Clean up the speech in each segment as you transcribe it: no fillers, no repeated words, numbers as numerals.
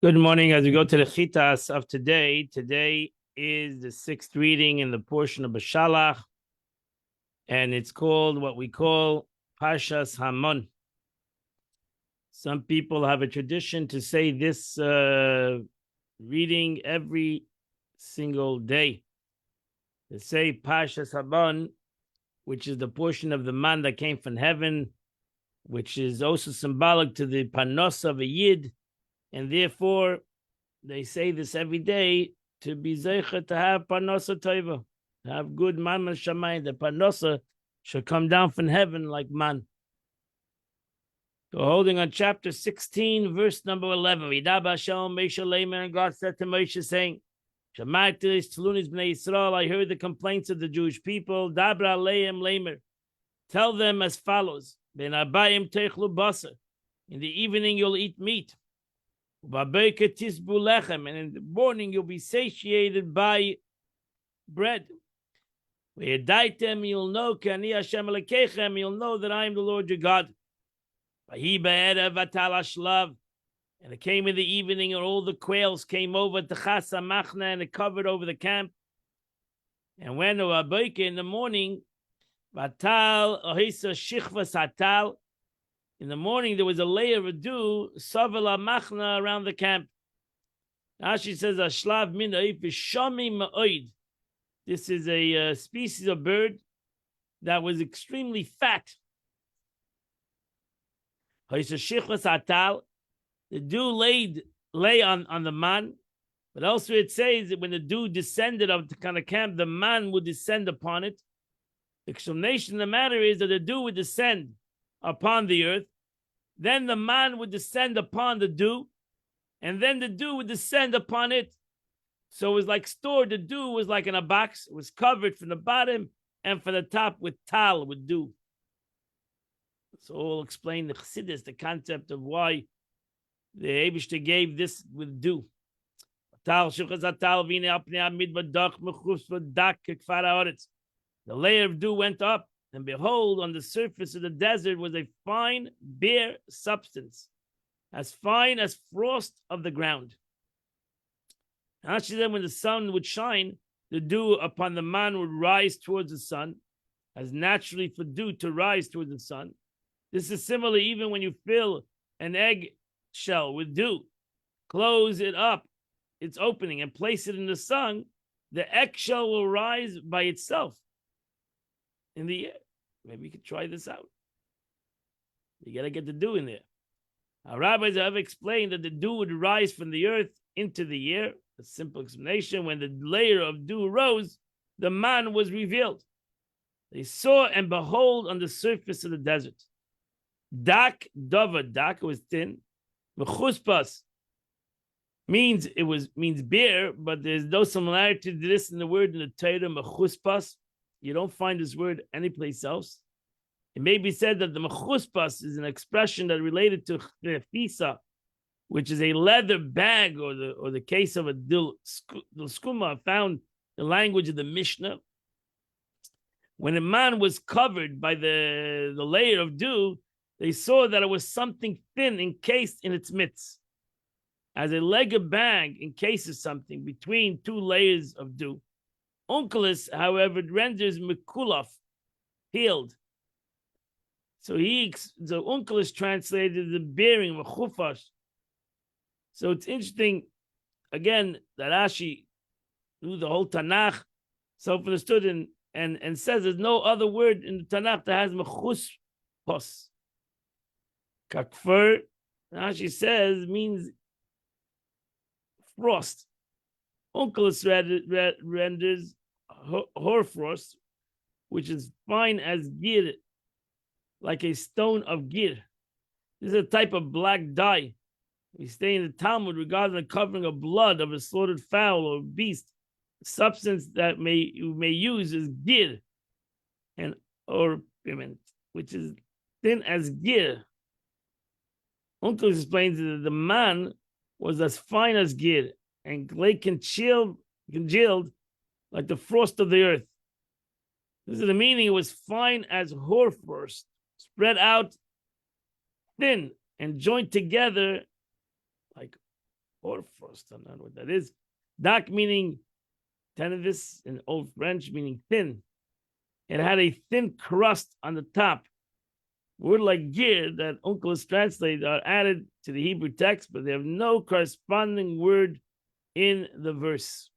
Good morning. As we go to the Chitas of today, today is the sixth reading in the portion of Bashalach, and it's called what we call Pashas Hamon. Some people have a tradition to say this reading every single day. They say Pashas Hamon, which is the portion of the man that came from heaven, which is also symbolic to the panos of a yid, and therefore they say this every day to be zeicha to have parnosa tova, to have good man shamayim. The parnosa should come down from heaven like man. So holding on chapter 16, verse number 11. Vidaba Shalom Moshe Leimer, and God said to Moshe, saying, Shamaytis Tlunis Bnei Yisrael, I heard the complaints of the Jewish people. Dabra Leim Leimer. Tell them as follows: Ben Abayim Techlu Basar. In the evening you'll eat meat. And in the morning you'll be satiated by bread. You'll know that I am the Lord your God. And it came in the evening, and all the quails came over to Chasa Machna, and it covered over the camp. And when in the morning, in the morning, there was a layer of dew, Savela Machna, around the camp. Rashi says, Ashlav min shami ma'oid. This is a species of bird that was extremely fat. The dew lay on the man, but also it says that when the dew descended of the kind of camp, the man would descend upon it. The explanation of the matter is that the dew would descend upon the earth, then the man would descend upon the dew, and then the dew would descend upon it. So it was like stored. The dew was like in a box. It was covered from the bottom and from the top with tal, with dew. So we'll explain the Chassidus, the concept of why the Eibishter gave this with dew. The layer of dew went up, and behold, on the surface of the desert was a fine, bare substance, as fine as frost of the ground. Actually, then when the sun would shine, the dew upon the man would rise towards the sun, as naturally for dew to rise towards the sun. This is similar even when you fill an egg shell with dew, close it up, its opening, and place it in the sun, the eggshell will rise by itself in the air. Maybe you could try this out. You got to get the dew in there. Our rabbis have explained that the dew would rise from the earth into the air. A simple explanation: when the layer of dew rose, the man was revealed. They saw and behold on the surface of the desert. Dak, dova, dak, it was thin. Mechuspas means bare, but there's no similarity to this in the word in the Torah, mechuspas. You don't find this word anyplace else. It may be said that the mechuspas is an expression that related to chefisa, which is a leather bag, or the case of a dil skuma, found the language of the Mishnah. When a man was covered by the layer of dew, they saw that it was something thin encased in its midst, as a leather bag encases something between two layers of dew. Onkelos, however, it renders mikulaf, healed. So Onkelos translated the bearing of chufash. So it's interesting, again, that Rashi knew the whole Tanakh, self-understood, and says there's no other word in the Tanakh that has mechuspos. Kakfur, Rashi says, means frost. Onkelos renders hoarfrost, which is fine as gir, like a stone of gir. This is a type of black dye. We stay in the Talmud regarding the covering of blood of a slaughtered fowl or beast. The substance that you may use is gir, or piment, which is thin as gir. Onkelos explains that the man was as fine as gir, and congealed like the frost of the earth. This is the meaning. It was fine as hoarfrost, spread out thin and joined together like Hoarfrost. I don't know what that is. Dak meaning tenavis in Old French, meaning thin. It had a thin crust on the top. Word like gear that Uncle has translated are added to the Hebrew text, but they have no corresponding word in the verse.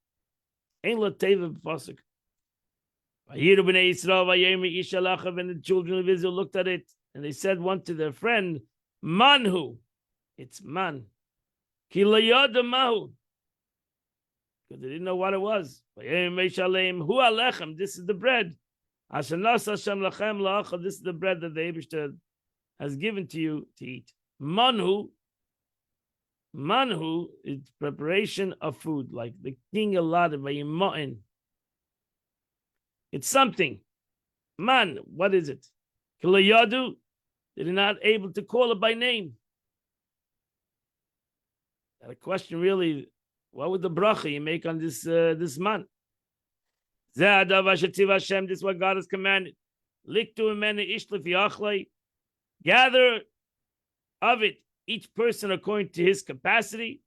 Ein la teva b'pasuk. Vayiru b'nei Yisrael vayemi ish alachav, and the children of Israel looked at it, and they said one to their friend, Manhu. It's man. Ki la yada mahu. Because they didn't know what it was. Vayemi ish aleim hu alechem. This is the bread. Ashanas Hashem lachem la'achal. This is the bread that the Eibishter has given to you to eat. Manhu. Manhu is preparation of food, like the king allotted by Yimain. It's something. Man, what is it? Kilayadu, they're not able to call it by name. Now the question really, what was the bracha you make on this this man? This is what God has commanded. Gather of it, each person according to his capacity.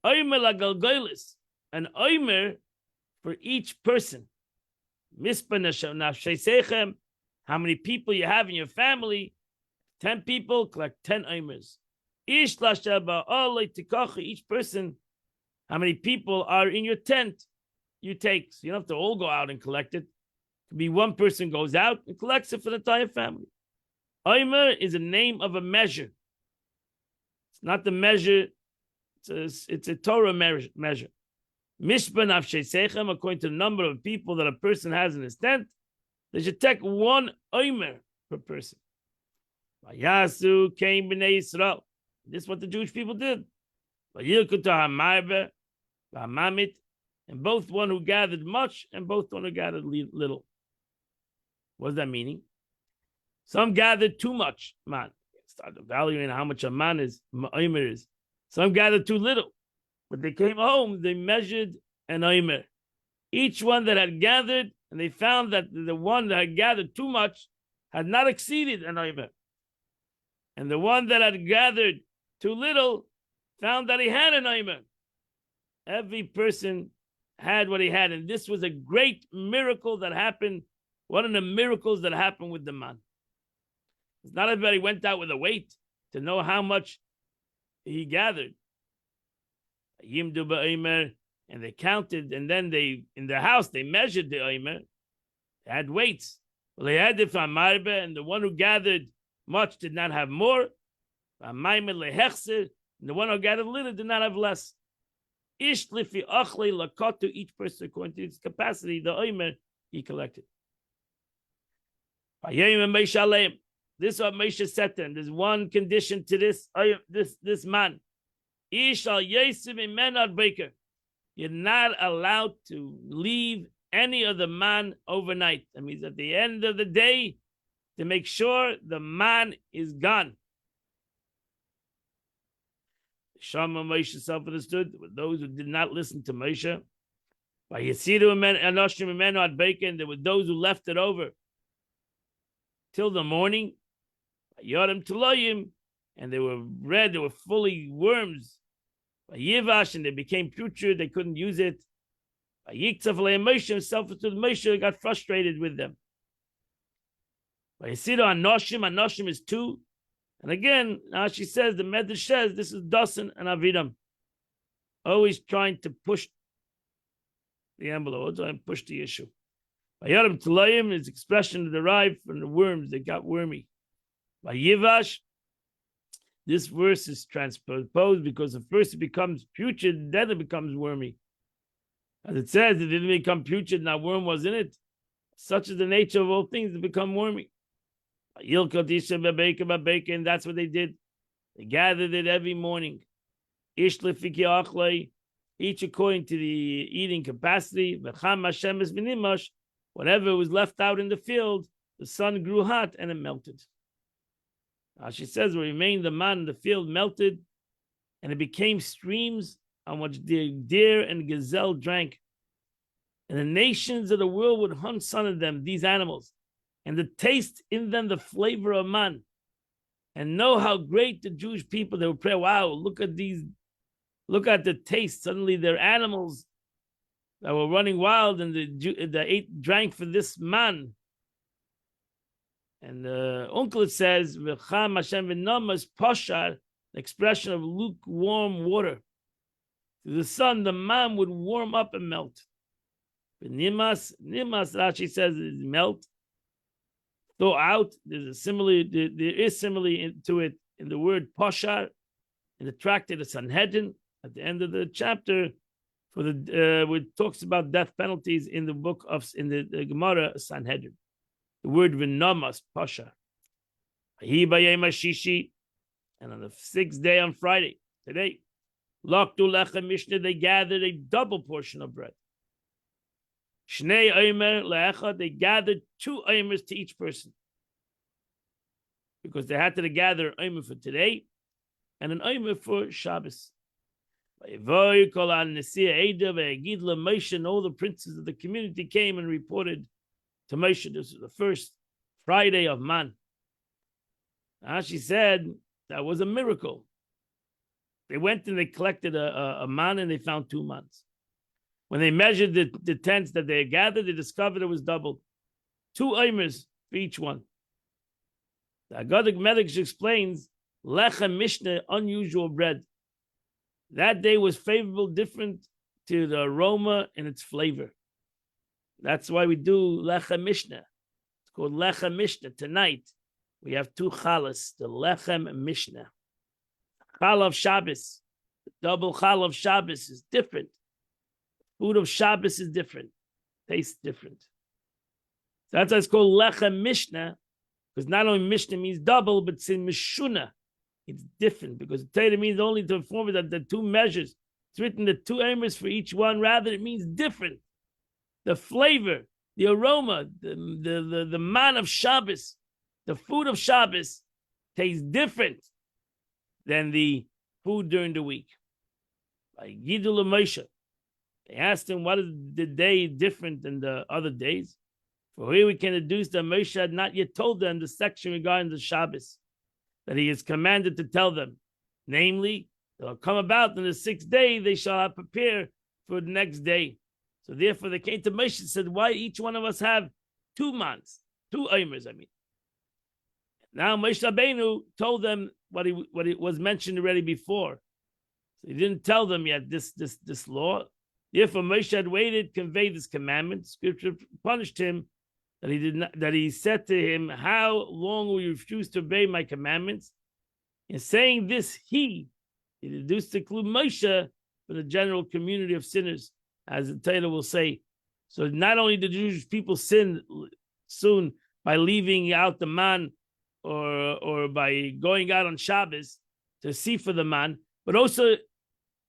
An oimer for each person. How many people you have in your family? 10 people, collect 10 oimers. Each person, how many people are in your tent? You take. So you don't have to all go out and collect it. It could be one person goes out and collects it for the entire family. Omer is a name of a measure. It's not the measure, it's a Torah measure. Mishpan Avshesechem, according to the number of people that a person has in his tent, they should take one Omer per person. Vayasu came b'nei Yisrael. This is what the Jewish people did. Vayilkuta hamarbe v'hamamit, and both one who gathered much and both one who gathered little. What's that meaning? Some gathered too much man. Start evaluating how much a man is, omer is. Some gathered too little. When they came home, they measured an omer. Each one that had gathered, and they found that the one that had gathered too much had not exceeded an omer. And the one that had gathered too little found that he had an omer. Every person had what he had, and this was a great miracle that happened. One of the miracles that happened with the man. It's not everybody went out with a weight to know how much he gathered. And they counted, and then they, in their house, they measured the omer. They had weights. Well, they had it from Marbe, and the one who gathered much did not have more. And the one who gathered little did not have less. Each person according to its capacity, the omer he collected. This is what Moshe said to him. There's one condition to this man. You're not allowed to leave any of the man overnight. That means at the end of the day, to make sure the man is gone. Shama Moshe self-understood those who did not listen to Moshe. By Yesidu Anoshim Imenu Ad Bacon, there were those who left it over till the morning. Yodim Taloyim, and they were red, they were fully worms. Yivash, and they became putrid, they couldn't use it. Moshe himself to Moshe got frustrated with them. Anoshim is 2. And again, now she says, the Medrash says, this is Dasan and Avidam. Always trying to push the envelope, trying to push the issue. Yodim Taloyim is expression derived from the worms, they got wormy. By Yivash, this verse is transposed because at first it becomes putrid, then it becomes wormy. As it says, it didn't become putrid, now worm was in it. Such is the nature of all things, they become wormy. And that's what they did. They gathered it every morning. Each according to the eating capacity. Whatever was left out in the field, the sun grew hot and it melted. She says, what remained the man in the field melted, and it became streams on which the deer and gazelle drank. And the nations of the world would hunt some of them, these animals, and to taste in them the flavor of man, and know how great the Jewish people, they would pray, wow, look at these Look at the taste. Suddenly they're animals that were running wild, and the drank for this man. And Uncle says, "V'cham Hashem v'namas pashar," the expression of lukewarm water. To the sun, the man would warm up and melt. Nimas, Rashi says, is melt. Thaw out. There's a simile. There is simile to it in the word pashar, in the tractate of Sanhedrin at the end of the chapter, for the which talks about death penalties in the book of the Gemara Sanhedrin. The word v'namas pasha. And on the 6th day on Friday, today, Laktu lechem mishnah, they gathered a double portion of bread. Shnei omer le'echad, they gathered 2 omers to each person, because they had to gather an omer for today and an omer for Shabbos. And all the princes of the community came and reported to Moshe. This was the first Friday of Man. She said that was a miracle. They went and they collected a man, and they found 2 mans. When they measured the tents that they had gathered, they discovered it was doubled. 2 omers for each one. The Agadic Medrash explains, lechem mishnah, unusual bread. That day was favorable, different to the aroma and its flavor. That's why we do lechem mishnah. It's called lechem mishnah. Tonight, we have 2 chalas, the lechem mishnah. Challah of Shabbos, the double challah of Shabbos is different. Food of Shabbos is different. Tastes different. So that's why it's called lechem mishnah, because not only mishnah means double, but it's in mishuna. It's different, because the Torah means only to inform you that the 2 measures. It's written the 2 omers for each one. Rather, it means different. The flavor, the aroma, the man of Shabbos, the food of Shabbos tastes different than the food during the week. By Gidul Moshe, they asked him, what is the day different than the other days? For here we can deduce that Moshe had not yet told them the section regarding the Shabbos, that he is commanded to tell them. Namely, they'll come about on the 6th day, they shall prepare for the next day. So therefore they came to Moshe and said, why each one of us have 2 mans, 2 omers, I mean. Now Moshe Rabbeinu told them what it was mentioned already before. So he didn't tell them yet this law. Therefore Moshe had waited, conveyed this commandment. Scripture punished him that he said to him, how long will you refuse to obey my commandments? In saying this, he deduced to include Moshe for the general community of sinners, as the Torah will say. So not only did the Jewish people sin soon by leaving out the man or by going out on Shabbos to see for the man, but also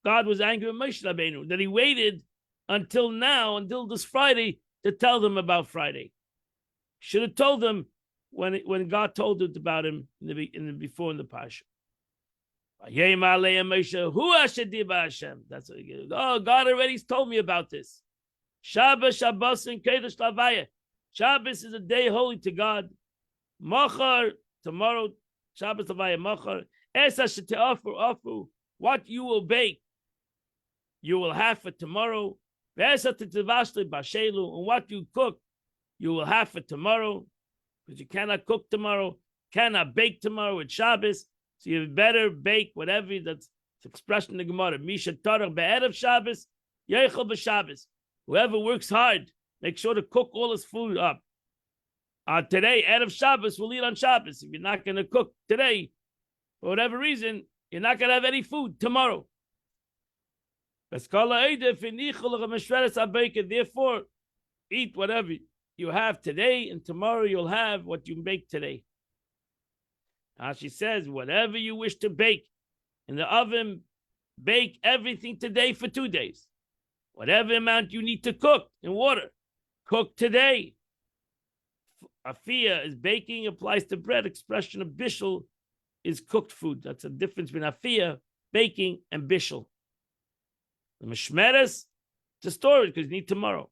God was angry with Moshe Rabbeinu that he waited until now, until this Friday, to tell them about Friday. Should have told them when God told it about him before in the Pasha. That's what he gets. Oh, God already told me about this. Shabbos and Kedesh Lavaya. Shabbos is a day holy to God. Machar, tomorrow, Shabbos Lavaya Machar. Esa what you will bake, you will have for tomorrow. And what you cook, you will have for tomorrow, because you cannot cook tomorrow, cannot bake tomorrow with Shabbos. So you better bake whatever that's expression in the Gemara. Misha Tarach be'erev Shabbos, Yeichel b'Shabbos. Whoever works hard, make sure to cook all his food up. Today, erev Shabbos, we'll eat on Shabbos. If you're not going to cook today, for whatever reason, you're not going to have any food tomorrow. Therefore, eat whatever you have today, and tomorrow you'll have what you bake today. She says, whatever you wish to bake in the oven, bake everything today for 2 days. Whatever amount you need to cook in water, cook today. Afia is baking, applies to bread. Expression of bishul is cooked food. That's a difference between afia, baking, and bishul. The mishmeres, to store it because you need tomorrow.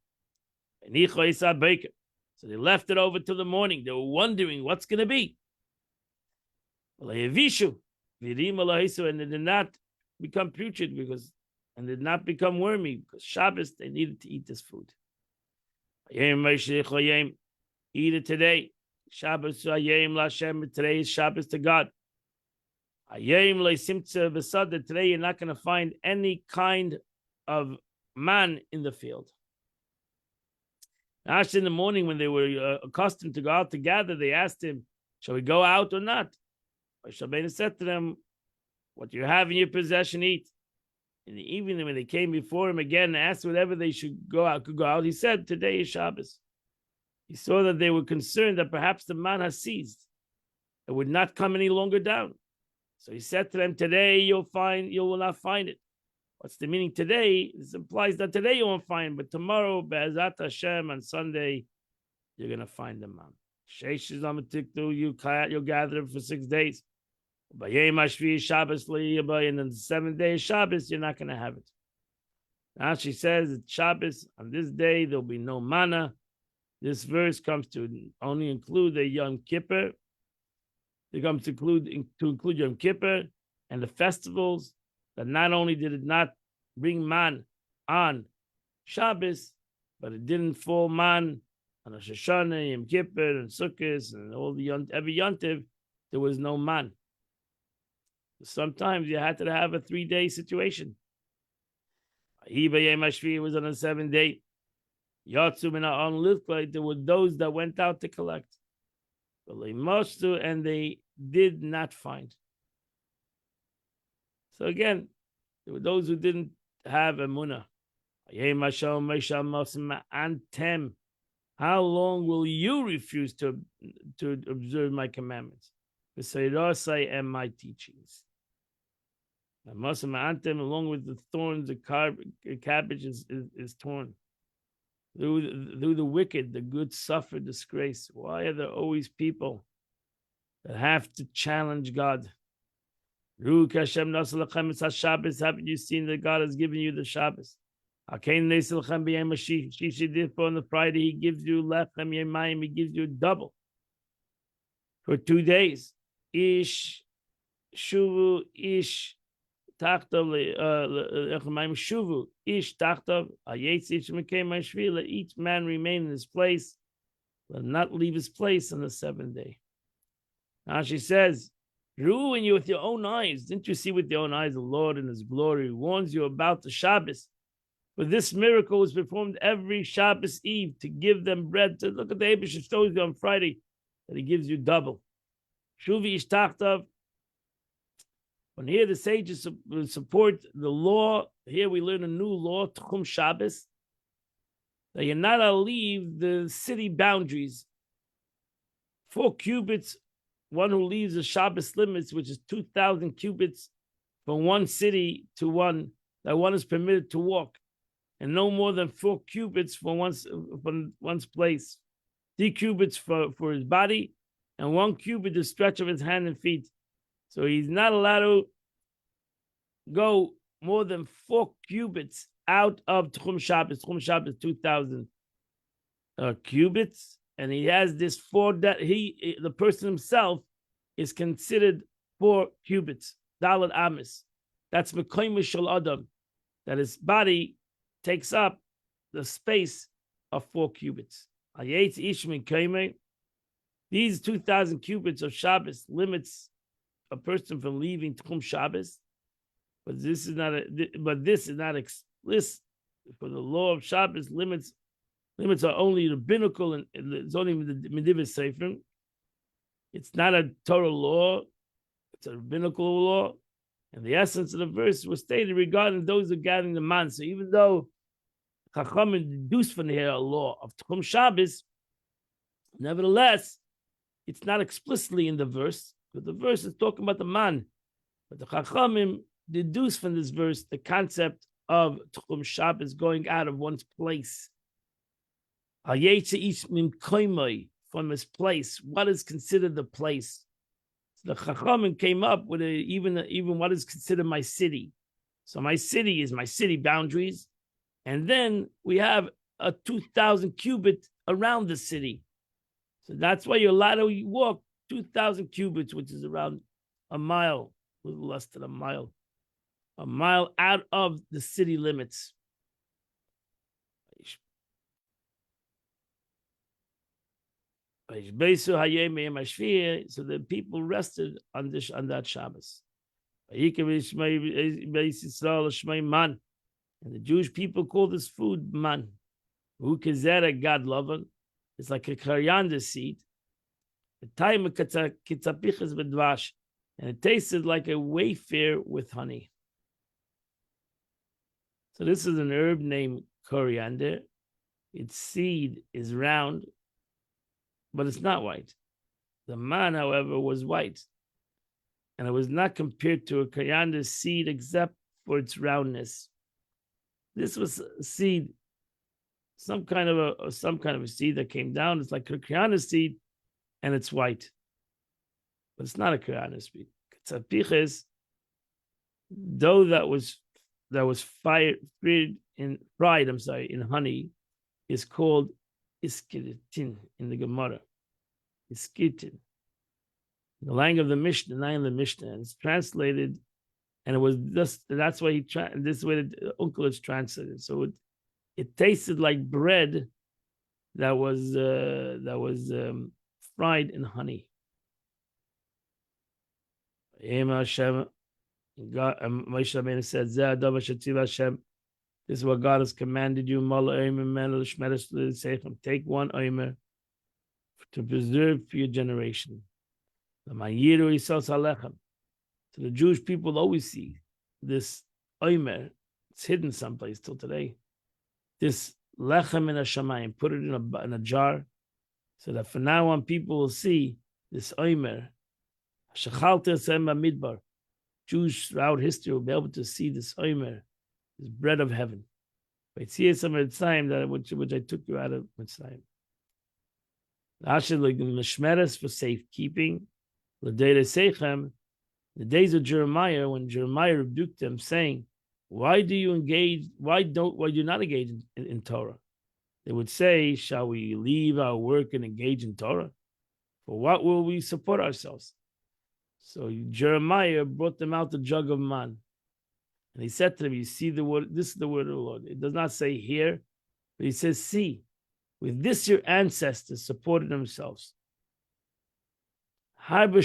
So they left it over till the morning. They were wondering what's going to be. And they did not become putrid because and did not become wormy, because Shabbos they needed to eat this food. Eat it today. Shabbos Lashem. Today is Shabbos to God. Today you're not going to find any kind of man in the field. Actually, in the morning when they were accustomed to go out to gather, they asked him, "Shall we go out or not?" Shabbeinu said to them, "What you have in your possession, eat." In the evening, when they came before him again and asked whatever they should go out, could go out, he said, "Today is Shabbos." He saw that they were concerned that perhaps the man has ceased. It would not come any longer down. So he said to them, "Today you will not find it." What's the meaning today? This implies that today you won't find, but tomorrow, Be'ezat Hashem, on Sunday, you're going to find the man. You'll gather him for 6 days. And then the 7th day of Shabbos, you're not going to have it. Now she says it's Shabbos. On this day, there'll be no manna. This verse comes to only include the Yom Kippur. It comes to include Yom Kippur and the festivals. That not only did it not bring man on Shabbos, but it didn't fall man on Rosh Hashanah, Yom Kippur, and Sukkot, and all the every Yontiv. There was no man. Sometimes you had to have a 3-day situation. It was on a 7th day. There were those that went out to collect, and they did not find. So again, there were those who didn't have emunah. How long will you refuse to observe my commandments? And my teachings. Along with the thorns, the cabbage is torn. Through the wicked, the good suffer disgrace. Why are there always people that have to challenge God? Haven't you seen that God has given you the Shabbos? On the Friday, He gives you lechem yemayim, He gives you double for 2 days. Ish shuvu ish tachtav shuvu ish tachtav ayetz ish mekei mashvila. Each man remain in his place, will not leave his place on the 7th day. Now she says, when you with your own eyes, didn't you see with your own eyes the Lord in His glory warns you about the Shabbos? For this miracle was performed every Shabbos Eve to give them bread. To look at the Abish shows you on Friday that He gives you double. Shuvi ishtachtav. When here the sages support the law, here we learn a new law, Tchum Shabbos, that you're not allowed to leave the city boundaries. 4 cubits. One who leaves the Shabbos limits, which is 2,000 cubits from one city to one, that one is permitted to walk, and no more than 4 cubits from one's place. 3 cubits for his body, and 1 cubit the stretch of his hand and feet. So he's not allowed to go more than 4 cubits out of Tchum Shabbos. Tchum Shabbos 2,000 cubits. And he has this 4 that the person himself is considered 4 cubits. Dalad Amis. That's Mekoyim Shel Adam. That his body takes up the space of 4 cubits. These 2,000 cubits of Shabbos limits a person from leaving Tchum Shabbos. But this is not explicit. For the law of Shabbos, limits are only rabbinical and it's only the Medivus Seifrim. It's not a Torah law, it's a rabbinical law. And the essence of the verse was stated regarding those who are gathering the man. So even though Chachamim deduced from here a law of Tchum Shabbos, nevertheless, it's not explicitly in the verse, because the verse is talking about the man. But the Chachamim deduced from this verse the concept of Tchum Shabbos, going out of one's place. From his place. What is considered the place? So the Chachamim came up with even what is considered my city. So my city is my city boundaries. And then we have a 2,000 cubit around the city. So that's why you're allowed to walk 2,000 cubits, which is around a mile, a little less than a mile a mile out of the city limits. So the people rested on that Shabbos. And the Jewish people call this food man. God loving. It's like a coriander seed. The time of kitzapichas b'dvash, and it tasted like a wafer with honey. So this is an herb named coriander. Its seed is round, but it's not white. The man, however, was white, and it was not compared to a coriander seed except for its roundness. This was a seed, some kind of a seed that came down. It's like a coriander seed, and it's white, but it's not a coriander seed. Kitzapiches, though that was fried in honey, is called iskitin in the Gemara. Iskitin, the language of the Mishnah, and it's translated, and it was just that's why this way the uncle is translated. So it tasted like bread that was fried in honey. Moshe Rabbeinu said, this is what God has commanded you. Take one omer to preserve for your generation. So the Jewish people always see this omer. It's hidden someplace till today. This lechem in a shamayim, put it in a jar, so that from now on people will see this omer. Jews throughout history will be able to see this omer, this bread of heaven. But see some of the time that which I took you out of Mitzrayim. Mishmeres for safekeeping. The days of Jeremiah, when Jeremiah rebuked them, saying, "Why do you not engage in Torah?" They would say, "Shall we leave our work and engage in Torah? For what will we support ourselves?" So Jeremiah brought them out the jug of man. And he said to them, you see the word, this is the word of the Lord. It does not say here, but he says, see, with this your ancestors supported themselves. That's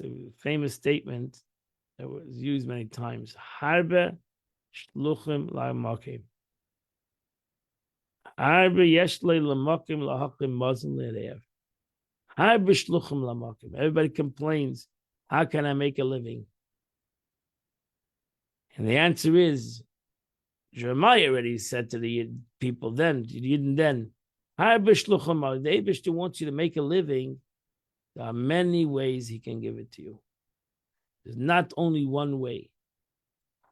a famous statement that was used many times. Harbe shluchim la'makim. Harbe yeshle la'makim la'hakim mazin le'rev. Harbe shluchim la'makim. Everybody complains, how can I make a living? And the answer is, Jeremiah already said to the people then, the Eibishter wants you to make a living. There are many ways he can give it to you. There's not only one way.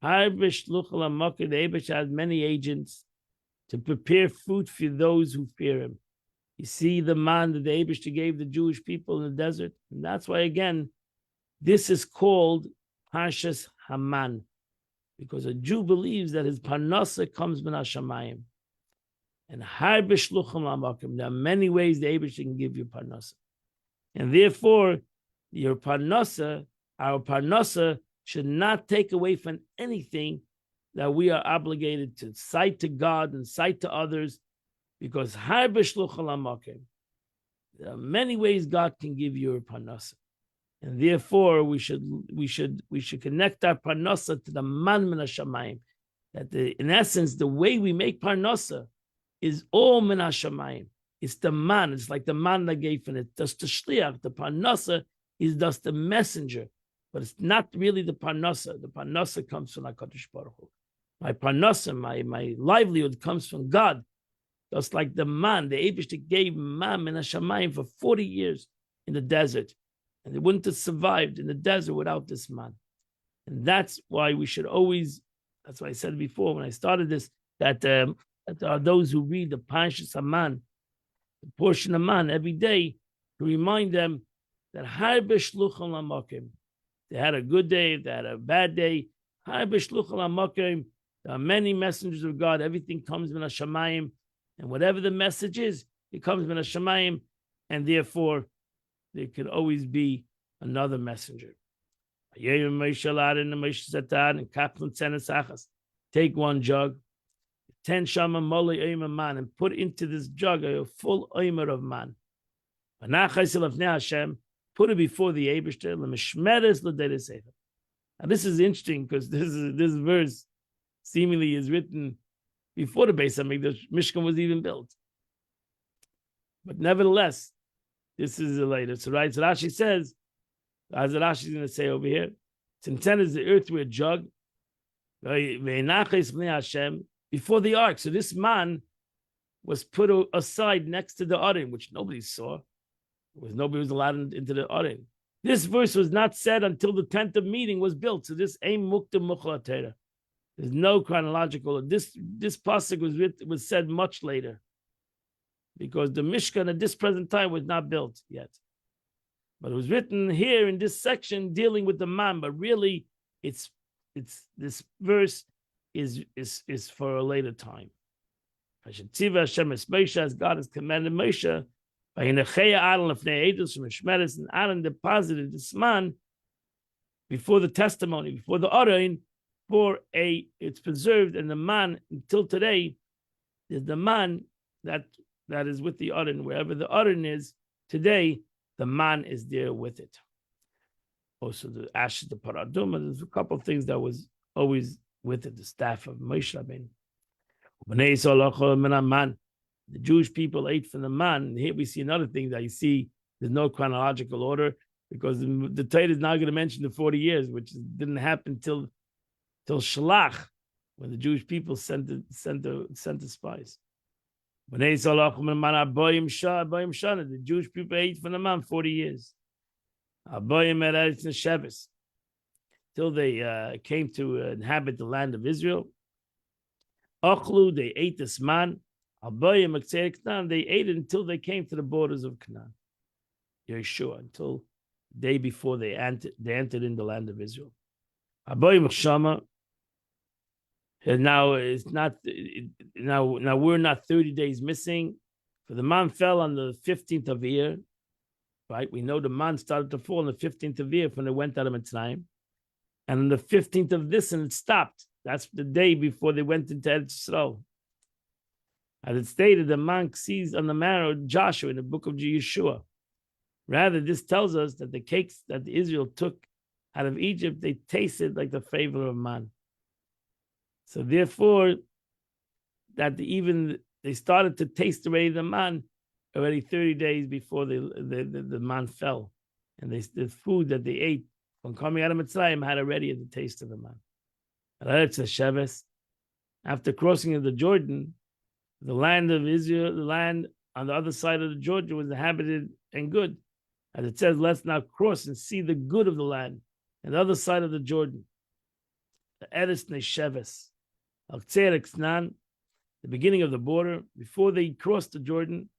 The Eibishter has many agents to prepare food for those who fear him. You see the man that the Eibishter gave the Jewish people in the desert. And that's why, again, this is called Parshas Haman. Because a Jew believes that his parnasa comes min hashamayim, and harbe shluchim la'makim. There are many ways the Eibishter can give you parnasa, and therefore your parnasa, our parnasa, should not take away from anything that we are obligated to cite to God and cite to others. Because harbe shluchim la'makim, there are many ways God can give you a parnasa. And therefore, we should connect our parnasa to the man min hashamayim. That in essence, the way we make parnasa is all min hashamayim. It's the man. It's like the man that gave it. Just the shliach. The parnasa is just the messenger, but it's not really the parnasa. The parnasa comes from HaKadosh Baruch Hu. My parnasa, my livelihood comes from God. Just like the man, the Eibishter gave man min hashamayim for 40 years in the desert. And they wouldn't have survived in the desert without this man. And that's why we should always, that's why I said before when I started this, that there are those who read the Parshas Haman, the portion of man every day, to remind them that harbe shluchim la'makim. They had a good day, they had a bad day. Harbe shluchim la'makim. There are many messengers of God. Everything comes min hashamayim. And whatever the message is, it comes min hashamayim. And therefore, there could always be another messenger. Moshe said to Aaron, take one jug, 10 shama moli oimer man, and put into this jug a full oimer of man. Put it before the Eibishter. And this is interesting because this verse seemingly is written before the Beis Hamikdash Mishkan was even built. But nevertheless, this is later. So right, so Rashi says, as Rashi is going to say over here, it's intended as the earthenware jug before the ark. So this man was put aside next to the Arim, which nobody saw. Nobody was allowed into the Arim. This verse was not said until the tent of meeting was built. So this aim mukta mukhla Torah. There's no chronological. This pasuk was said much later, because the Mishkan at this present time was not built yet. But it was written here in this section dealing with the man. But really, it's this verse is for a later time. As God has commanded Moshe, and Aaron deposited this man before the testimony, before the Aron, it's preserved, and the man until today is the man that is with the Aron. Wherever the Aron is today, the man is there with it. Also, the ashes, the paraduma. There's a couple of things that was always with it. The staff of Moshe Rabbeinu. The Jewish people ate from the man. And here we see another thing that you see. There's no chronological order, because the Torah is now going to mention the 40 years, which didn't happen till Shalach, when the Jewish people sent the spies. The Jewish people ate from the man 40 years. Till they came to inhabit the land of Israel. They ate this man. They ate it until they came to the borders of Canaan. Yeshua, until the day before they entered in the land of Israel. And now it's not. Now we're not 30 days missing. For the man fell on the 15th of Iyar, right? We know the man started to fall on the 15th of Iyar when they went out of Mitzrayim, and on the 15th of this, and it stopped. That's the day before they went into Eretz Yisrael. As it stated, the man seized on the marrow of Joshua in the book of Yeshua. Rather, this tells us that the cakes that Israel took out of Egypt, they tasted like the favor of man. So therefore, that they started to taste already the man already 30 days before the man fell. And the food that they ate from coming out of Mitzrayim had already the taste of the man. After crossing of the Jordan, the land of Israel, the land on the other side of the Jordan, was inhabited and good. As it says, let's now cross and see the good of the land. And the other side of the Jordan, the Eretz Nesheves, the beginning of the border, before they crossed the Jordan,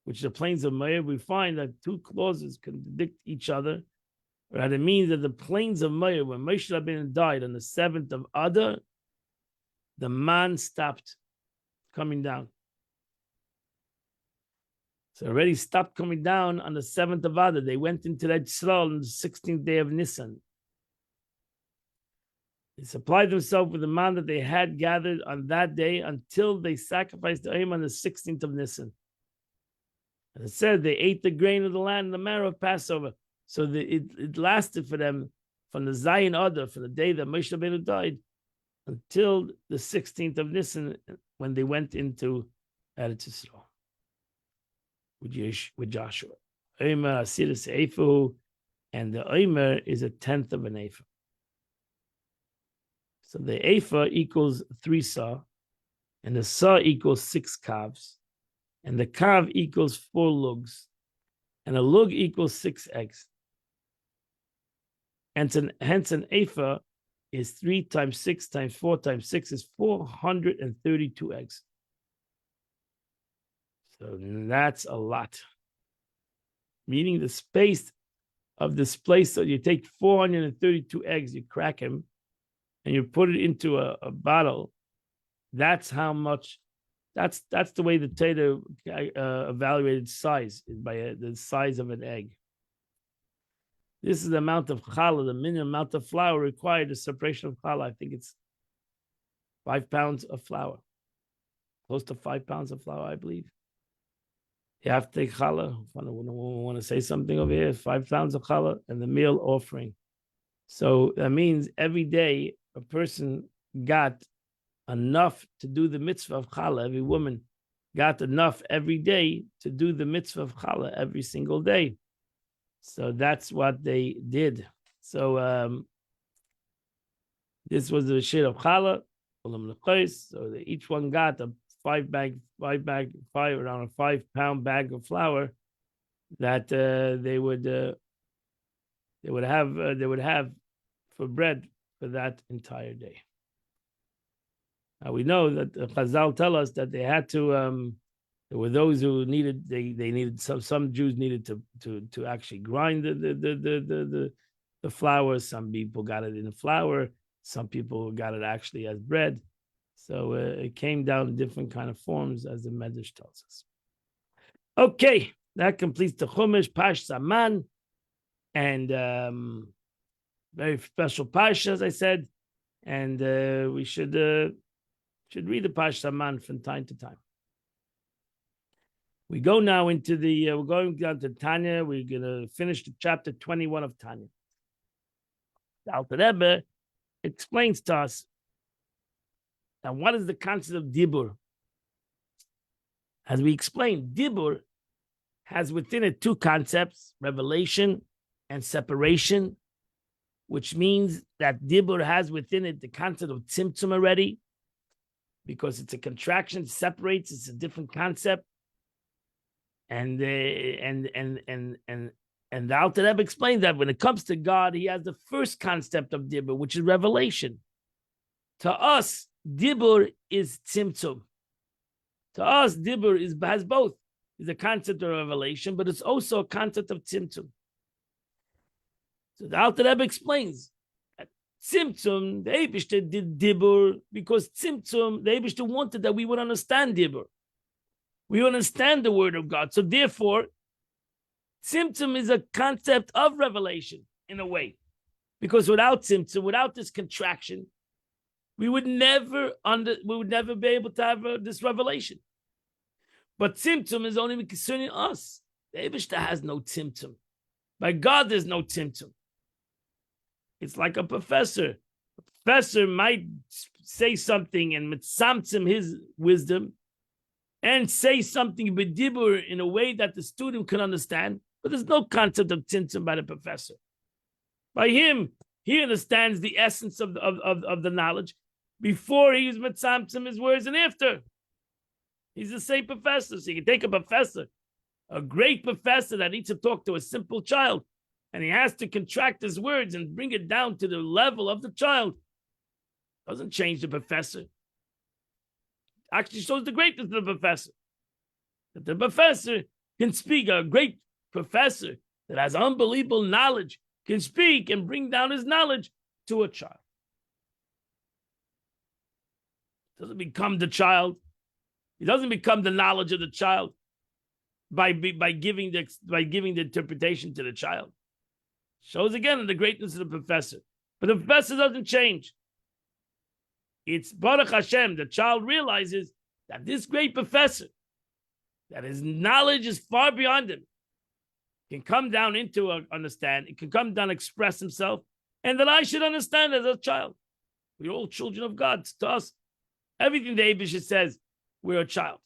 which is the plains of Moab, we find that two clauses contradict each other. Right? It means that the plains of Moab, when Moshe Rabbeinu died on the 7th of Adar, the man stopped coming down. So already stopped coming down on the 7th of Adar. They went into that Yisrael on the 16th day of Nisan. They supplied themselves with the man that they had gathered on that day until they sacrificed the Ayim on the 16th of Nisan. And it said they ate the grain of the land and the marrow of Passover. So it lasted for them from the Zayin Adar, from the day that Moshe Rabbeinu died, until the 16th of Nisan, when they went into Eretz Yisrael with Joshua. Omer Asiris Eifu, and the Omer is 1/10 of an Ephah. So the Ephah equals 3 sa, and the sa equals 6 calves, and the calf equals 4 lugs, and a lug equals 6 eggs. Hence an Ephah is 3 times 6 times 4 times 6 is 432 eggs. So that's a lot. Meaning the space of this place, so you take 432 eggs, you crack them, and you put it into a bottle. That's how much, that's the way the Torah evaluated size, is by the size of an egg. This is the amount of challah, the minimum amount of flour required, the separation of challah. I think it's 5 pounds of flour. Close to 5 pounds of flour, I believe. You have to take challah. If I want to say something over here, 5 pounds of challah and the meal offering. So that means every day a person got enough to do the mitzvah of challah. Every woman got enough every day to do the mitzvah of challah every single day. So that's what they did. So this was the shit of challah. So each one got a around a 5 pound bag of flour that they would have for bread for that entire day. Now we know that Chazal tell us that they had to. There were those who needed they needed some Jews needed to actually grind the flour. Some people got it in flour. Some people got it actually as bread. So it came down in different kind of forms, as the Medrash tells us. Okay, that completes the Chumash Pash Saman, and very special Pash, as I said, and we should read the Pash Saman from time to time. We go now into we're going down to Tanya. We're going to finish the chapter 21 of Tanya. The Alter Rebbe explains to us now what is the concept of Dibur. As we explained, Dibur has within it two concepts, revelation and separation, which means that Dibur has within it the concept of Tzimtzum already, because it's a contraction, separates, it's a different concept. And the Alter Rebbe explained that when it comes to God, he has the first concept of Dibur, which is revelation. To us, Dibur is Tzimtzum. To us, Dibur has both. It's a concept of revelation, but it's also a concept of Tzimtzum. So the Alter Rebbe explains that Tzimtzum, the Eibishter did Dibur because Tzimtzum, the Eibishter wanted that we would understand Dibur. We understand the word of God. So therefore, Tzimtzum is a concept of revelation in a way. Because without Tzimtzum, without this contraction, we would never be able to have this revelation. But Tzimtzum is only concerning us. The Eibishter has no Tzimtzum. By God, there's no Tzimtzum. It's like a professor. A professor might say something and mitzamtzim his wisdom and say something b'dibur in a way that the student can understand, but there's no concept of tzimtzum by the professor. By him, he understands the essence of the knowledge before he uses mitzamtzim his words and after. He's the same professor. So you can take a professor, a great professor that needs to talk to a simple child, and he has to contract his words and bring it down to the level of the child. Doesn't change the professor. Actually shows the greatness of the professor. That the professor can speak, a great professor that has unbelievable knowledge can speak and bring down his knowledge to a child. Doesn't become the child. He doesn't become the knowledge of the child by giving the interpretation to the child. Shows again the greatness of the professor. But the professor doesn't change. It's Baruch Hashem, the child realizes that this great professor, that his knowledge is far beyond him, can come down into understand, it can come down, express himself, and that I should understand as a child. We're all children of God. To us, everything the Eibishter says, we're a child.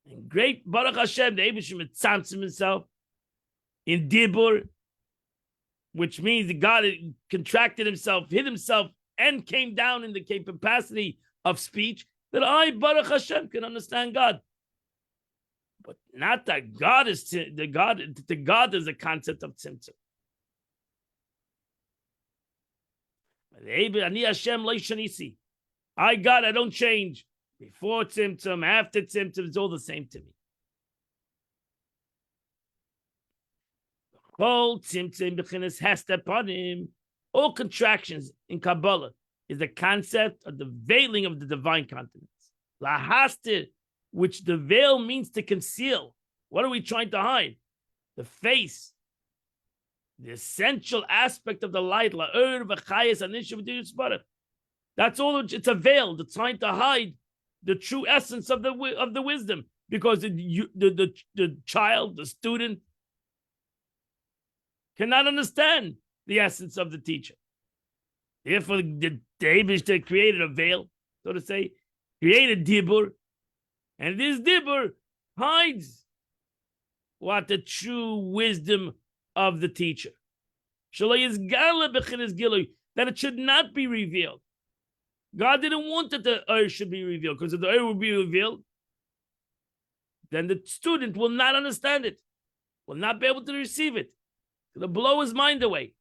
And great Baruch Hashem, the Eibishter mitzamtzim himself in Dibur, which means that God contracted himself, hid himself, and came down in the capacity of speech, that I, Baruch Hashem, can understand God. But not that God is the God is a concept of tzimtzum. I, God, I don't change. Before tzimtzum, after tzimtzum, it's all the same to me. All contractions in Kabbalah is the concept of the veiling of the divine countenance. Lahastir, which the veil means to conceal. What are we trying to hide? The face The essential aspect of the light, that's all. It's a veil that's trying to hide the true essence of the wisdom, because the child, the student, cannot understand the essence of the teacher. Therefore, the Eibishter created a veil, so to say, created dibur, and this dibur hides what the true wisdom of the teacher. That it should not be revealed. God didn't want that the Ur should be revealed, because if the Ur would be revealed, then the student will not understand it, will not be able to receive it. It'll blow his mind away,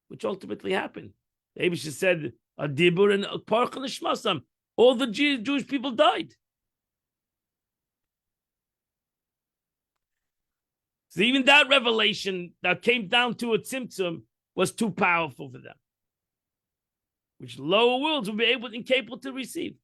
which ultimately happened. The Eibishter said, a dibur and a parch and a shmasam. All the Jewish people died. So even that revelation that came down to a tzimtzum was too powerful for them, which lower worlds will be incapable to receive.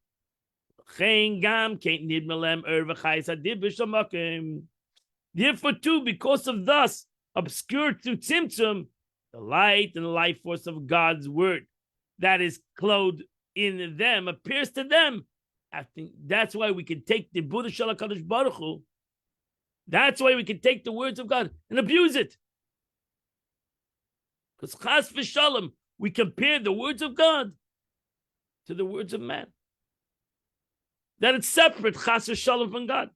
Therefore, too, because of thus obscured through tzimtzum, the light and life force of God's word that is clothed in them appears to them. I think that's why we can take the Buddha Shalom Kadosh Baruch Hu. That's why we can take the words of God and abuse it. Because chas v'shalom, we compare the words of God to the words of man. That it's separate, chas v'shalom, from God.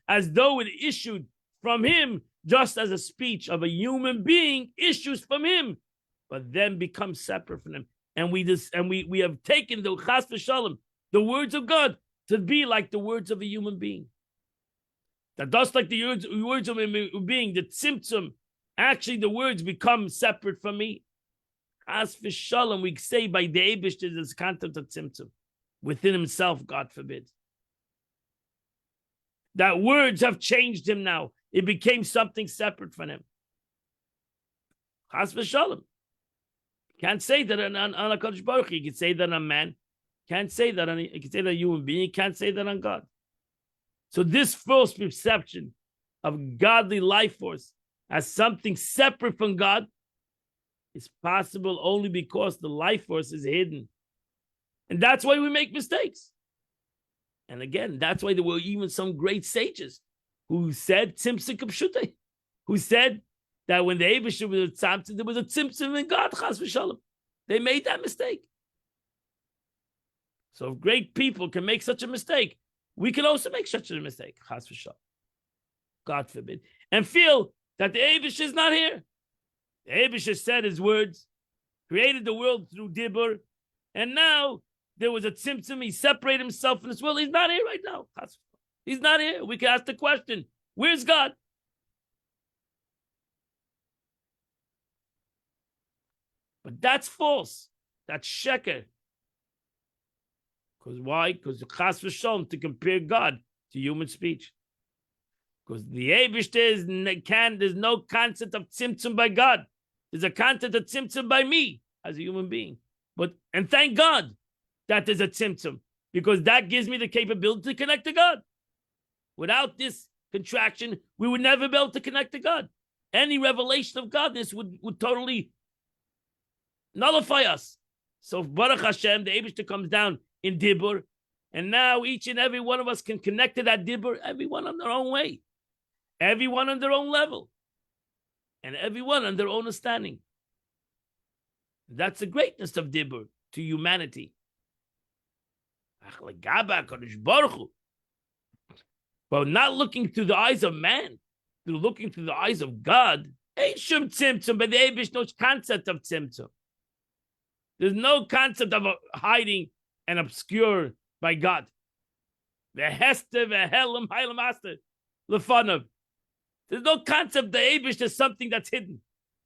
As though it issued from him, just as a speech of a human being issues from him, but then becomes separate from him. And we have taken the chas v'shalom, the words of God, to be like the words of a human being. That just like the words of a human being, the tzimtzum, actually the words become separate from me. Chas v'shalom, we say by the Eibishter, there's content of tzimtzum within himself, God forbid. That words have changed him now. It became something separate from him. Chas v'shalom. Can't say that on a Kadosh Baruch Hu. You can say that on a man. Can't say that on. You can say that on a human being. You can't say that on God. So this false perception of godly life force as something separate from God is possible only because the life force is hidden, and that's why we make mistakes. And again, that's why there were even some great sages who said tzimtzum k'pshutei, who said that when the Eibishter was a tzimtzum, there was a tzimtzum in God, chas v'shalom. They made that mistake. So if great people can make such a mistake, we can also make such a mistake, chas v'shalom. God forbid. And feel that the Eibishter is not here. The Eibishter said his words, created the world through dibur, and now there was a tzimtzum. He separated himself from this world. He's not here right now. He's not here. We can ask the question, where's God? But that's false. That's sheker. Because why? Because chas v'shalom, to compare God to human speech. Because the Eibishter there's no concept of tzimtzum by God. There's a concept of tzimtzum by me as a human being. And thank God that there's a tzimtzum, because that gives me the capability to connect to God. Without this contraction, we would never be able to connect to God. Any revelation of godness would totally nullify us. So Baruch Hashem, the Eibishter comes down in dibur, and now each and every one of us can connect to that dibur, everyone on their own way, everyone on their own level, and everyone on their own understanding. That's the greatness of dibur to humanity. But not looking through the eyes of man, through looking through the eyes of God. Ain't shum tzimtzum, but the Eibush no concept of tzimtzum. There's no concept of hiding and obscure by God. There's no concept the Eibush is something that's hidden,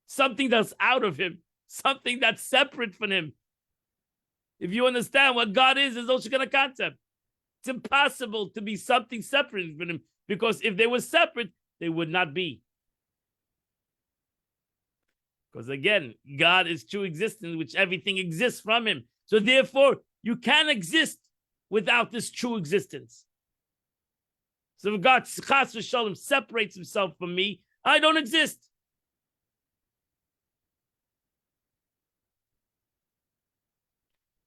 something that's out of him, something that's separate from him. If you understand what God is, there's no such kind of concept. It's impossible to be something separate from him, because if they were separate, they would not be. Because again, God is true existence, which everything exists from him. So therefore, you can exist without this true existence. So if God chas v'shalom separates himself from me, I don't exist.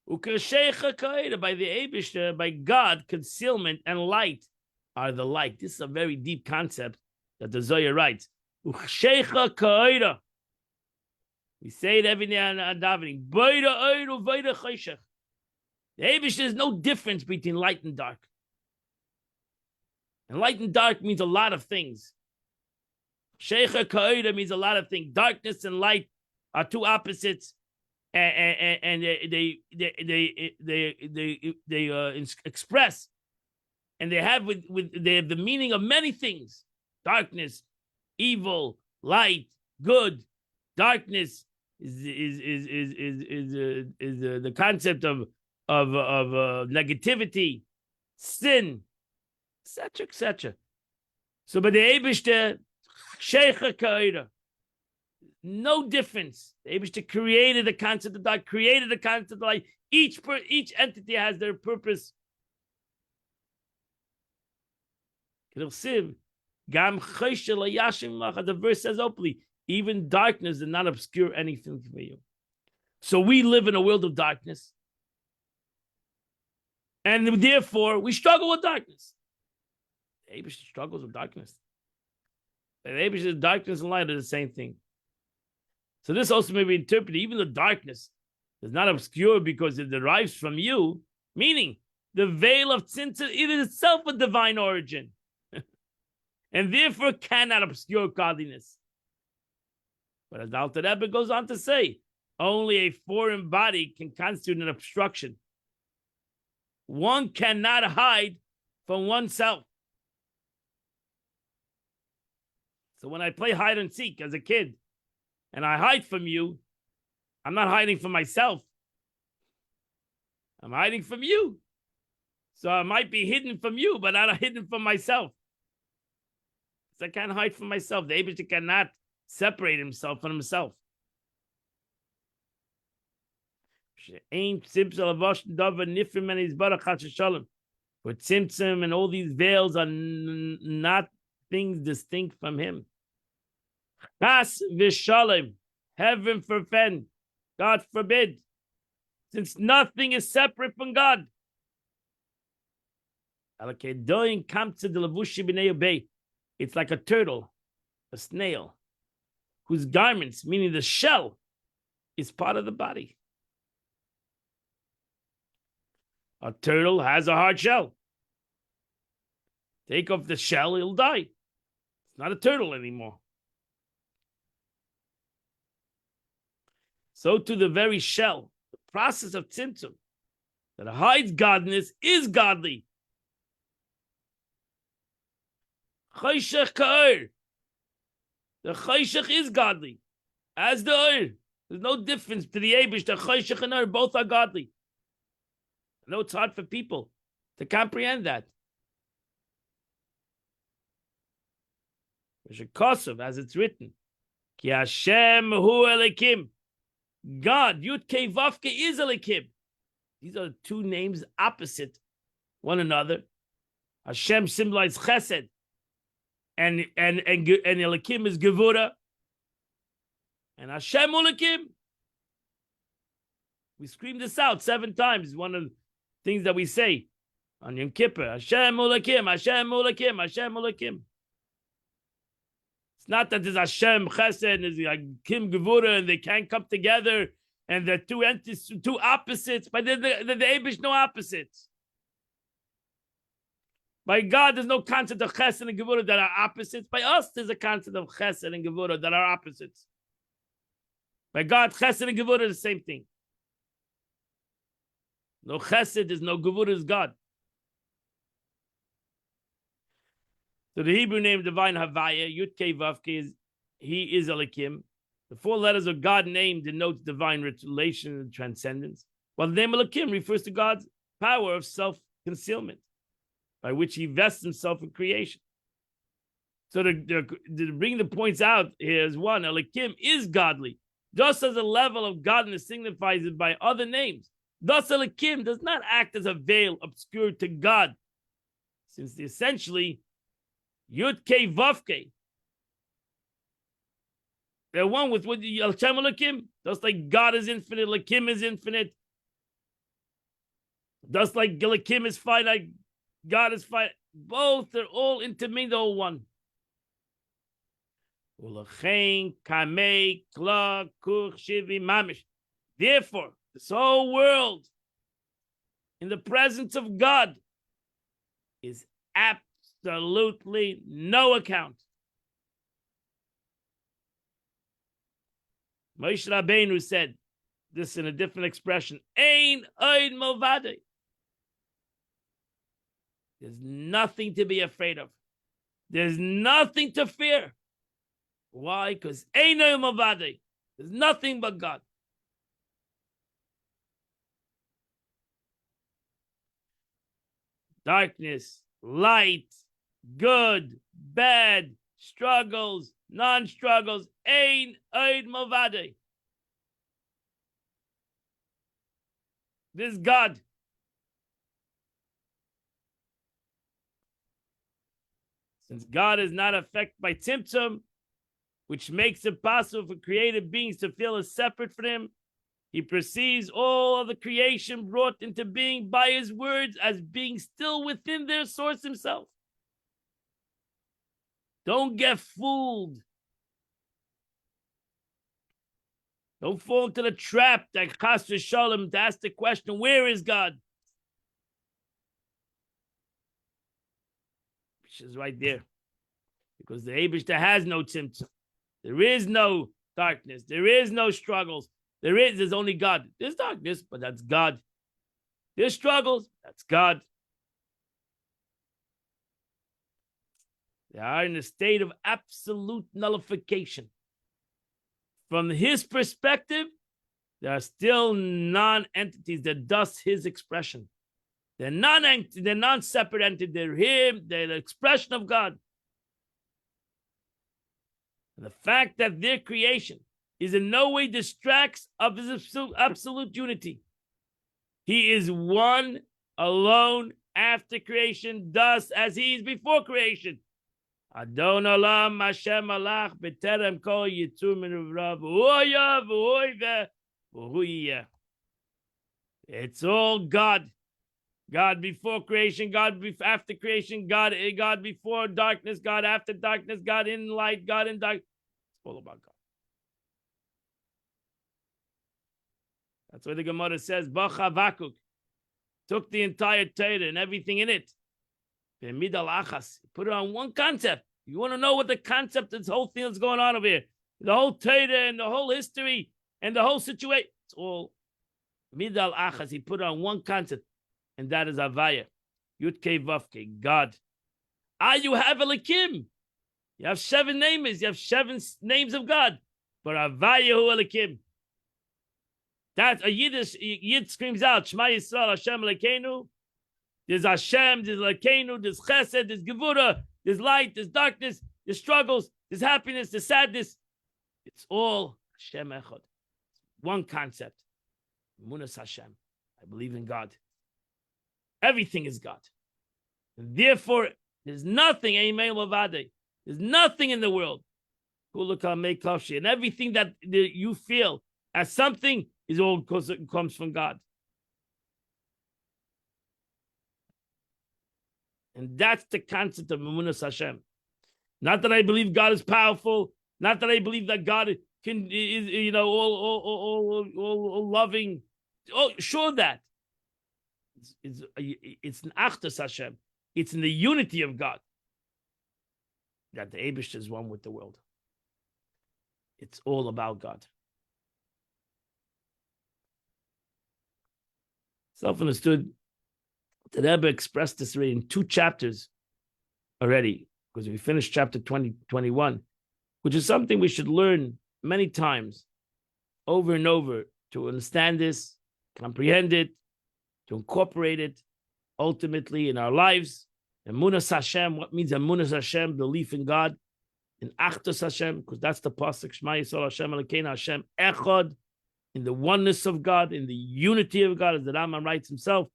By the Eibishter, by God, concealment and light are the light. This is a very deep concept that the Zohar writes. We say it every day on davening. The Eibishter, there's no difference between light and dark. And light and dark means a lot of things. Sheikha Ka'ira means a lot of things. Darkness and light are two opposites. And they express, and they have they have the meaning of many things: darkness, evil, light, good. Darkness is the concept of negativity, sin, etc., etc. So, but the Eibishter Sheikha Ka'ira. No difference. The Eibishter created the concept of dark, created the concept of light. Each entity has their purpose. The verse says openly, even darkness does not obscure anything for you. So we live in a world of darkness. And therefore, we struggle with darkness. The Eibishter struggles with darkness. The Eibishter's darkness and light are the same thing. So this also may be interpreted, even the darkness is not obscure because it derives from you, meaning the veil of tzimtzum is itself a divine origin, and therefore cannot obscure godliness. But as the Alter Rebbe goes on to say, only a foreign body can constitute an obstruction. One cannot hide from oneself. So when I play hide and seek as a kid, and I hide from you, I'm not hiding from myself. I'm hiding from you. So I might be hidden from you, but I'm not hidden from myself. So I can't hide from myself. The Eibishter cannot separate himself from himself. For tzimtzum and all these veils are not things distinct from him. Chas v'shalom, heaven forfend, God forbid, since nothing is separate from God. It's like a turtle, a snail, whose garments, meaning the shell, is part of the body. A turtle has a hard shell. Take off the shell, he'll die. It's not a turtle anymore. So to the very shell, the process of tzimtzum that hides godness is godly. Chayshech ka'or. The chayshech is godly, as the or. There's no difference to the Eibush. The chayshech and or both are godly. I know it's hard for people to comprehend that. Kosov, as it's written, Ki Hashem hu Elikim. God, Yud Kei Vav Kei is Elikim. These are two names opposite one another. Hashem symbolizes Chesed, and Elikim is Gevura, and Hashem Elikim. We scream this out 7 times. One of the things that we say on Yom Kippur: Hashem Elikim, Hashem Elikim, Hashem Elikim. It's not that there's Hashem Chesed and there's Elikim Gevura and they can't come together and they're two entities, two opposites, but the Eibush no opposites. By God, there's no concept of Chesed and Gevura that are opposites. By us, there's a concept of Chesed and Gevura that are opposites. By God, Chesed and Gevura are the same thing. No Chesed is no Gevura is God. So the Hebrew name divine Havaya, Yud Kei Vav Kei, is He is Elikim. The 4 letters of God name denotes divine relation and transcendence, while the name Elikim refers to God's power of self-concealment, by which He vests Himself in creation. So to bring the points out here is one, Elikim is godly, just as a level of godliness signifies it by other names. Das Elikim does not act as a veil obscured to God, since essentially Yud Kei Vav Kei, they're one with what Hashem Elikim. Just like God is infinite, Elikim is infinite. Just like Elikim is finite, God is finite. Both are all intermingled, all one. Therefore, this whole world in the presence of God is absolutely no account. Moshe Rabbeinu said this in a different expression. Ein oid movade. There's nothing to be afraid of. There's nothing to fear. Why? Because ein oid movade. There's nothing but God. Darkness, light, good, bad, struggles, non-struggles, ein oid movade. This God. Since God is not affected by Tzimtzum, which makes it possible for created beings to feel as separate from Him, He perceives all of the creation brought into being by His words as being still within their source Himself. Don't get fooled. Don't fall into the trap that Chas v'Shalom to ask the question, where is God? Which is right there. Because the Eibishter has no tzimtzum. There is no darkness. There is no struggles. There's only God. There's darkness, but that's God. There's struggles, that's God. They are in a state of absolute nullification. From His perspective, there are still non-entities that does His expression. They're non-separate entities. They're Him. They're the expression of God. And the fact that their creation is in no way distracts of His absolute unity. He is one, alone, after creation, thus as He is before creation. Adon Olam Hashem Alach B'terem Kol Yitzur Min Uvrav V'hoya V'hoive V'huiyeh. It's all God. God before creation, God after creation, God before darkness, God after darkness, God in light, God in dark. It's all about God. That's why the Gemara says, Bach Havakuk took the entire Torah and everything in it. Put it on one concept. You want to know what the concept, this whole thing that's going on over here, the whole Torah and the whole history and the whole situation. It's all Midal Achas. He put it on one concept, and that is Avaya. Yud Kei Vav Kei, God. You have Elikim. You have 7 names. You have 7 names of God. But Avaya Hu Elikim. That's a Yid screams out, Shema Yisrael Hashem Elokeinu. There's Hashem, there's Elokeinu, there's Chesed, there's Gevura, there's light, there's darkness, there's struggles, there's happiness, there's sadness. It's all Hashem Echad. One concept. Munas Hashem. I believe in God. Everything is God. And therefore, there's nothing, there's nothing in the world. And everything that you feel as something is all because it comes from God. And that's the concept of Emunas Hashem. Not that I believe God is powerful. Not that I believe that God is all loving. Oh, sure that. It's an Achdus Hashem. It's in the unity of God that the Eibishter is one with the world. It's all about God. Self-understood. The Rebbe expressed this already in 2 chapters already, because we finished chapter 2021, which is something we should learn many times, over and over, to understand this, comprehend it, to incorporate it ultimately in our lives. Emunas Hashem, what means Emunas Hashem? Belief in God. In Achdus Hashem, because that's the pasuk, Shema Yisrael Hashem Elokeinu Hashem Echad. in the oneness of God, in the unity of God, as the Rambam writes himself,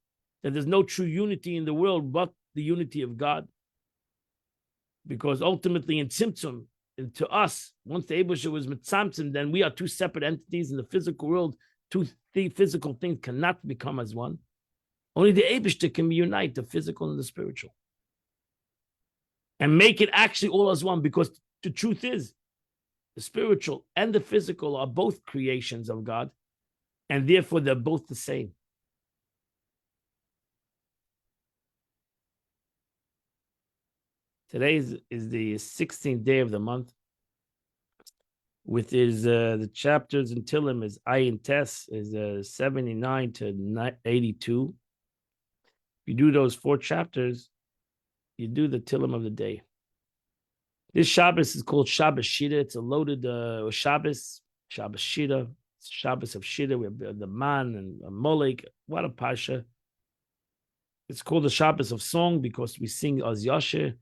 that there's no true unity in the world but the unity of God. Because ultimately in Tzimtzum, and to us, once the Eibusha was mitzamtzim, then we are two separate entities in the physical world. Two physical things cannot become as one. Only the Eibusha can unite the physical and the spiritual. And make it actually all as one, because the truth is, the spiritual and the physical are both creations of God, and therefore they're both the same. Today is the 16th day of the month. With his the chapters in Tillim is Ayin Tes is 79 to 82. If you do those 4 chapters, you do the Tillim of the day. This Shabbos is called Shabbos Shida. It's a loaded Shabbos, Shabbos Shida. It's Shabbos of Shida. We have the Man and Molek. What a Pasha. It's called the Shabbos of Song because we sing Az Yasher,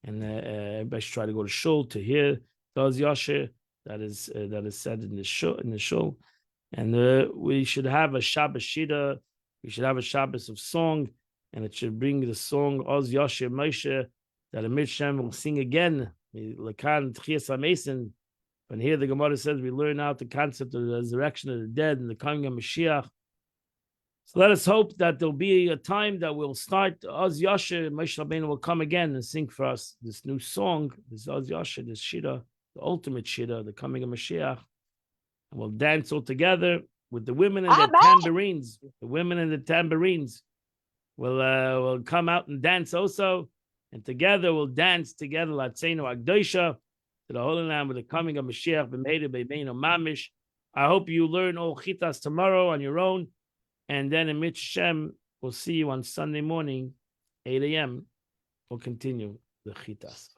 and everybody should try to go to Shul to hear the Az Yasher that is said in the shul. And we should have a Shabbos Shida. We should have a Shabbos of Song, and it should bring the song Az Yasher Moshe that Amir Shem will sing again. Lakan Tchias HaMeson. And here the Gemara says we learn out the concept of the resurrection of the dead and the coming of Mashiach. So let us hope that there'll be a time that we'll start Az Yasher. Moshe Rabbeinu will come again and sing for us this new song, this Az Yasher, this Shida, the ultimate Shida, the coming of Mashiach. And we'll dance all together with the women and their tambourines. The women and the tambourines will come out and dance also. And together we'll dance together, Latzeinu Agdosha, to the Holy Land with the coming of Mashiach, B'meida B'meinu Mamish. I hope you learn all Chitas tomorrow on your own. And then in Mitch Shem, we'll see you on Sunday morning, 8 a.m. We'll continue the Chitas.